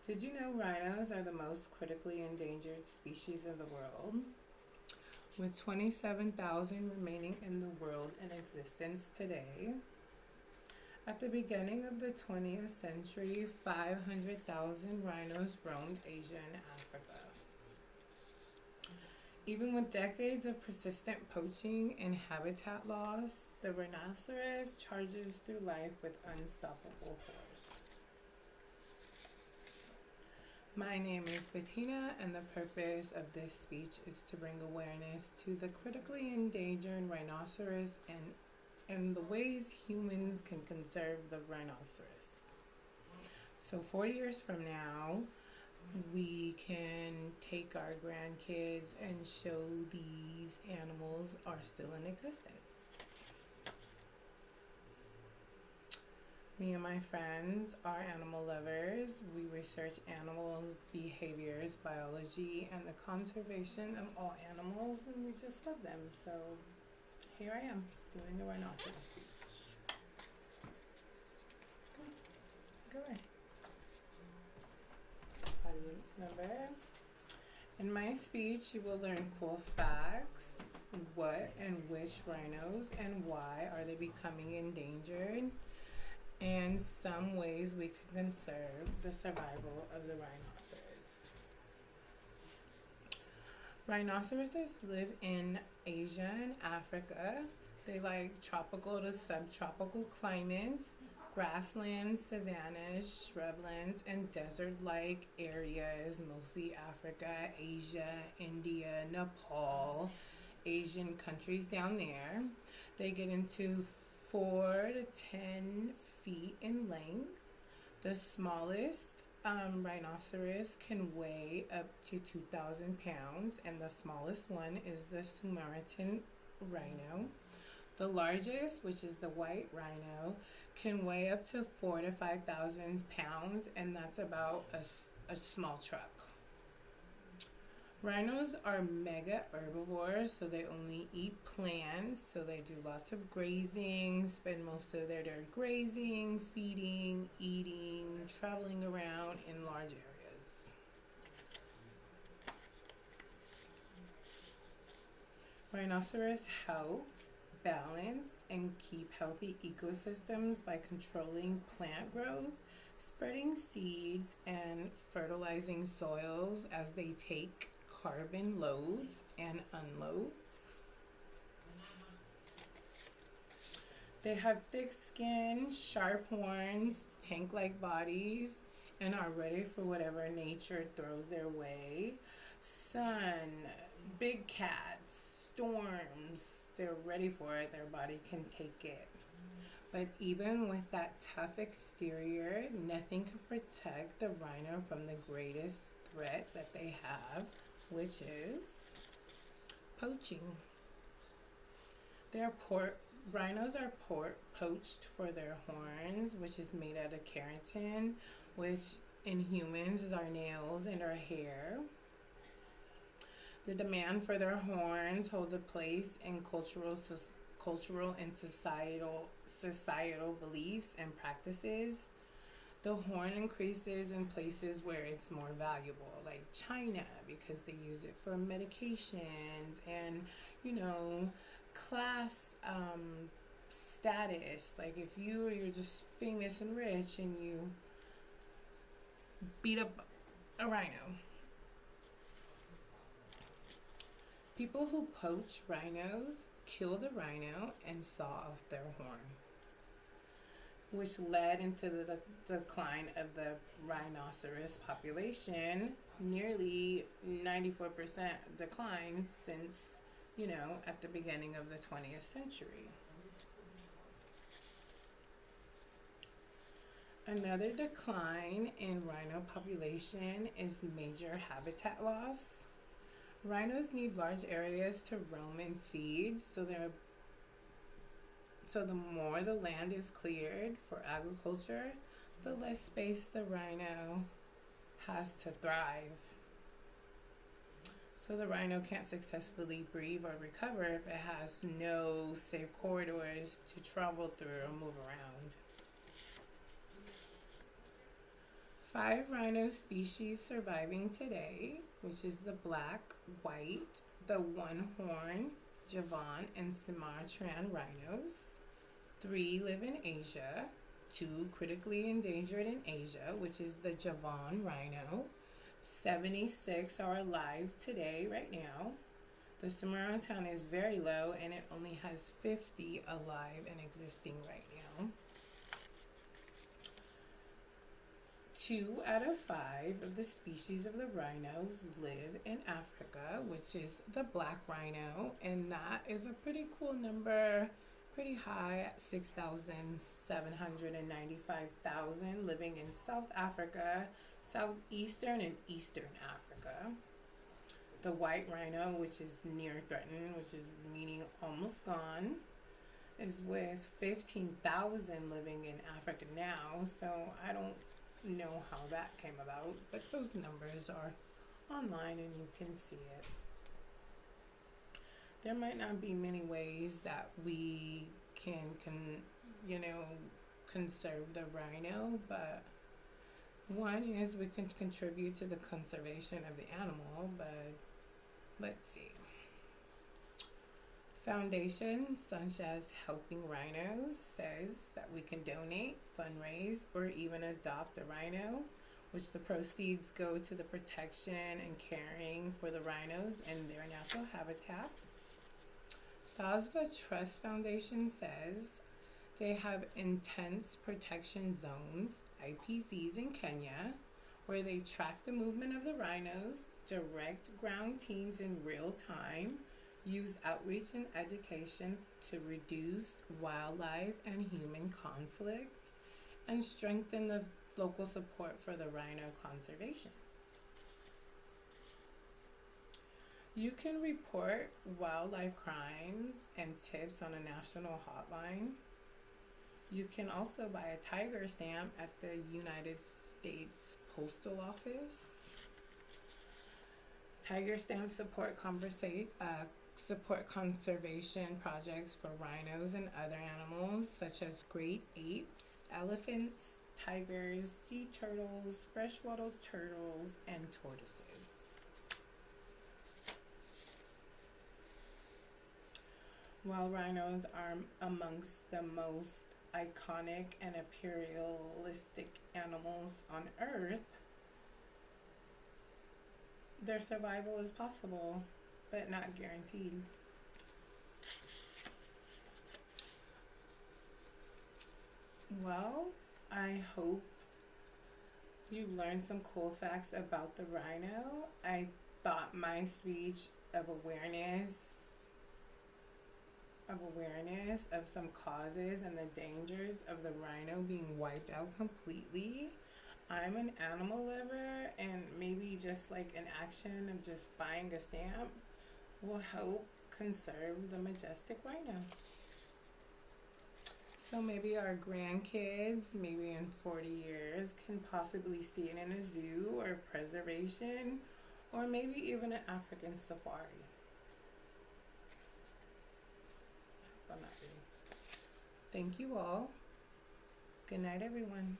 Did you know rhinos are the most critically endangered species in the world? With 27,000 remaining in the world in existence today. At the beginning of the 20th century, 500,000 rhinos roamed Asia and Africa. Even with decades of persistent poaching and habitat loss, the rhinoceros charges through life with unstoppable force. My name is Bettina, and the purpose of this speech is to bring awareness to the critically endangered rhinoceros and the ways humans can conserve the rhinoceros. So 40 years from now, we can take our grandkids and show these animals are still in existence. Me and my friends are animal lovers. We research animals, behaviors, biology, and the conservation of all animals, and we just love them. So here I am doing a rhinoceros speech. Go away. Audience number. In my speech, you will learn cool facts. What and which rhinos and why are they becoming endangered? And some ways we can conserve the survival of the rhinoceros. Rhinoceroses live in Asia and Africa. They like tropical to subtropical climates, grasslands, savannas, shrublands, and desert-like areas, mostly Africa, Asia, India, Nepal, Asian countries down there. They get into 4 to 10 feet in length. The smallest rhinoceros can weigh up to 2,000 pounds, and the smallest one is the Sumerian rhino. The largest, which is the white rhino, can weigh up to 4,000 to 5,000 pounds, and that's about a small truck. Rhinos are mega herbivores, so they only eat plants, so they do lots of grazing, spend most of their day grazing, feeding, eating, traveling around in large areas. Rhinoceros help balance and keep healthy ecosystems by controlling plant growth, spreading seeds, and fertilizing soils as they take carbon loads and unloads. They have thick skin, sharp horns, tank-like bodies, and are ready for whatever nature throws their way. Sun, big cats, storms, they're ready for it. Their body can take it. But even with that tough exterior, nothing can protect the rhino from the greatest threat that they have, which is poaching. Rhinos are poached for their horns, which is made out of keratin, which in humans is our nails and our hair. The demand for their horns holds a place in cultural and societal beliefs and practices. The horn increases in places where it's more valuable, like China, because they use it for medications and, class status. Like if you're just famous and rich and you beat up a rhino. People who poach rhinos kill the rhino and saw off their horn, which led into the decline of the rhinoceros population, nearly 94% decline since, at the beginning of the 20th century. Another decline in rhino population is major habitat loss. Rhinos need large areas to roam and feed, so the more the land is cleared for agriculture, the less space the rhino has to thrive. So the rhino can't successfully breathe or recover if it has no safe corridors to travel through or move around. 5 rhino species surviving today, which is the black, white, the one-horn, Javan, and Sumatran rhinos. 3 live in Asia. 2 critically endangered in Asia, which is the Javan rhino. 76 are alive today, right now. The Sumatran is very low, and it only has 50 alive and existing right now. 2 out of 5 of the species of the rhinos live in Africa, which is the black rhino, and that is a pretty cool number, pretty high at 6,795,000 living in South Africa, southeastern and eastern Africa. The white rhino, which is near threatened, which is meaning almost gone, is with 15,000 living in Africa now, so I don't know how that came about, but those numbers are online and you can see it. There might not be many ways that we can conserve the rhino, but one is we can contribute to the conservation of the animal, but let's see. Foundations such as Helping Rhinos says that we can donate, fundraise, or even adopt a rhino, which the proceeds go to the protection and caring for the rhinos and their natural habitat. Sazva Trust Foundation says they have intense protection zones, IPZs, in Kenya, where they track the movement of the rhinos, direct ground teams in real time, use outreach and education to reduce wildlife and human conflict, and strengthen the local support for the rhino conservation. You can report wildlife crimes and tips on a national hotline. You can also buy a tiger stamp at the United States Postal Office. Tiger stamps support conservation projects for rhinos and other animals such as great apes, elephants, tigers, sea turtles, freshwater turtles, and tortoises. While rhinos are amongst the most iconic and imperialistic animals on Earth, their survival is possible, but not guaranteed. Well, I hope you learned some cool facts about the rhino. I thought my speech of awareness of some causes and the dangers of the rhino being wiped out completely. I'm an animal lover, and maybe just like an action of just buying a stamp will help conserve the majestic rhino. So maybe our grandkids, maybe in 40 years, can possibly see it in a zoo or preservation, or maybe even an African safari. I'm not reading. Thank you all. Good night, everyone.